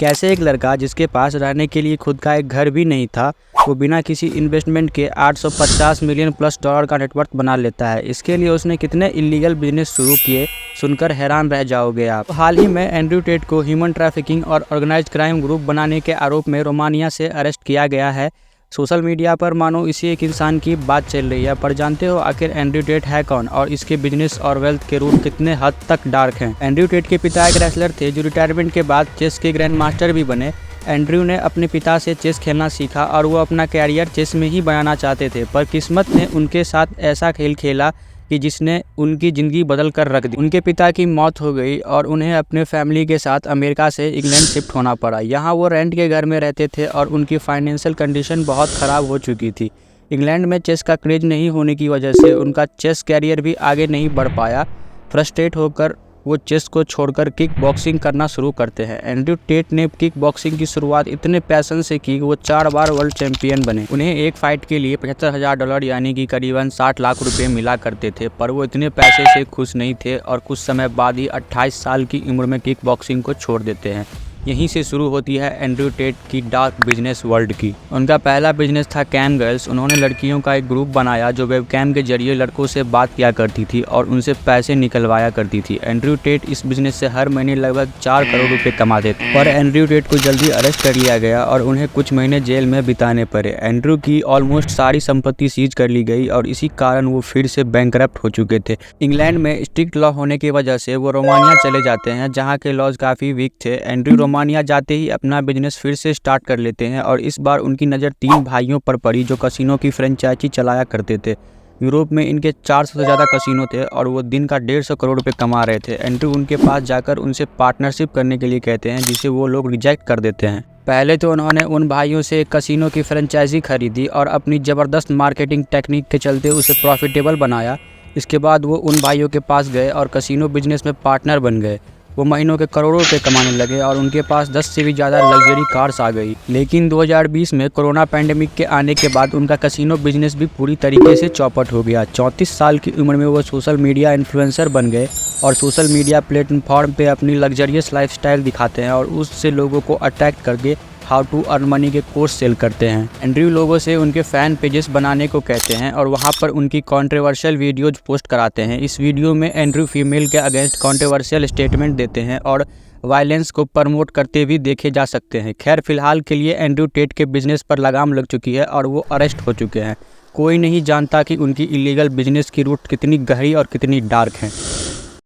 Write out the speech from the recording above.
कैसे एक लड़का जिसके पास रहने के लिए खुद का एक घर भी नहीं था, वो बिना किसी इन्वेस्टमेंट के 850 मिलियन प्लस डॉलर का नेटवर्थ बना लेता है। इसके लिए उसने कितने इलीगल बिजनेस शुरू किए, सुनकर हैरान रह जाओगे आप। हाल ही में एंड्रयू टेट को ह्यूमन ट्रैफिकिंग और ऑर्गेनाइज्ड क्राइम ग्रुप बनाने के आरोप में रोमानिया से अरेस्ट किया गया है। सोशल मीडिया पर मानो इसी एक इंसान की बात चल रही है, पर जानते हो आखिर एंड्रयू टेट है कौन और इसके बिजनेस और वेल्थ के रूट कितने हद तक डार्क हैं। एंड्रयू टेट के पिता एक रेसलर थे जो रिटायरमेंट के बाद चेस के ग्रैंड मास्टर भी बने। एंड्रयू ने अपने पिता से चेस खेलना सीखा और वो अपना कैरियर चेस में ही बनाना चाहते थे, पर किस्मत ने उनके साथ ऐसा खेल खेला कि जिसने उनकी ज़िंदगी बदल कर रख दी। उनके पिता की मौत हो गई और उन्हें अपने फैमिली के साथ अमेरिका से इंग्लैंड शिफ्ट होना पड़ा। यहाँ वो रेंट के घर में रहते थे और उनकी फाइनेंशियल कंडीशन बहुत ख़राब हो चुकी थी। इंग्लैंड में चेस का क्रेज नहीं होने की वजह से उनका चेस कैरियर भी आगे नहीं बढ़ पाया। फ्रस्ट्रेट होकर वो चेस को छोड़कर किक बॉक्सिंग करना शुरू करते हैं। एंड्रयू टेट ने किक बॉक्सिंग की शुरुआत इतने पैशन से की कि वो 4 बार वर्ल्ड चैंपियन बने। उन्हें एक फाइट के लिए $75,000 यानी कि करीबन 60 लाख रुपए मिला करते थे, पर वो इतने पैसे से खुश नहीं थे और कुछ समय बाद ही 28 साल की उम्र में किक बॉक्सिंग को छोड़ देते हैं। यहीं से शुरू होती है एंड्रयू टेट की डार्क बिजनेस वर्ल्ड की। उनका पहला बिजनेस था कैम गर्ल्स। उन्होंने लड़कियों का एक ग्रुप बनाया जो वेबकैम के जरिए लड़कों से बात किया करती थी और उनसे पैसे निकलवाया करती थी। एंड्रयू टेट इस बिजनेस से हर महीने लगभग 4 करोड़ रुपए कमाते थे, पर एंड्रयू टेट को जल्दी अरेस्ट कर लिया गया और उन्हें कुछ महीने जेल में बिताने पड़े। एंड्रयू की ऑलमोस्ट सारी संपत्ति सीज कर ली गई और इसी कारण वो फिर से बैंकरप्ट हो चुके थे। इंग्लैंड में स्ट्रिक्ट लॉ होने की वजह से वो रोमानिया चले जाते हैं, जहाँ के लॉज काफ़ी वीक थे। एंड्रयू रोमानिया जाते ही अपना बिजनेस फिर से स्टार्ट कर लेते हैं और इस बार उनकी नज़र 3 भाइयों पर पड़ी जो कसिनो की फ्रेंचाइजी चलाया करते थे। यूरोप में इनके 400 से ज़्यादा कसिनो थे और वो दिन का 150 करोड़ रुपए कमा रहे थे। एंड्रयू उनके पास जाकर उनसे पार्टनरशिप करने के लिए कहते हैं, जिसे वो लोग रिजेक्ट कर देते हैं। पहले तो उन्होंने उन भाइयों से कसिनो की फ्रेंचाइजी खरीदी और अपनी ज़बरदस्त मार्केटिंग टेक्निक के चलते उसे प्रॉफिटेबल बनाया। इसके बाद वो उन भाइयों के पास गए और कसिनो बिजनेस में पार्टनर बन गए। वो महीनों के करोड़ों रुपए कमाने लगे और उनके पास 10 से भी ज़्यादा लग्जरी कार्स आ गई। लेकिन 2020 में कोरोना पैंडेमिक के आने के बाद उनका कसिनो बिजनेस भी पूरी तरीके से चौपट हो गया। 34 साल की उम्र में वो सोशल मीडिया इन्फ्लुएंसर बन गए और सोशल मीडिया प्लेटफॉर्म पे अपनी लग्जरियस लाइफस्टाइल दिखाते हैं और उससे लोगों को अट्रैक्ट करके हाउ टू अर्न मनी के कोर्स सेल करते हैं। एंड्रयू लोगों से उनके फ़ैन पेजेस बनाने को कहते हैं और वहां पर उनकी कंट्रोवर्शियल वीडियोज पोस्ट कराते हैं। इस वीडियो में एंड्रयू फीमेल के अगेंस्ट कंट्रोवर्शियल स्टेटमेंट देते हैं और वायलेंस को प्रमोट करते भी देखे जा सकते हैं। खैर, फिलहाल के लिए एंड्रयू टेट के बिजनेस पर लगाम लग चुकी है और वो अरेस्ट हो चुके हैं। कोई नहीं जानता कि उनकी इलीगल बिजनेस की रूट कितनी गहरी और कितनी डार्क है।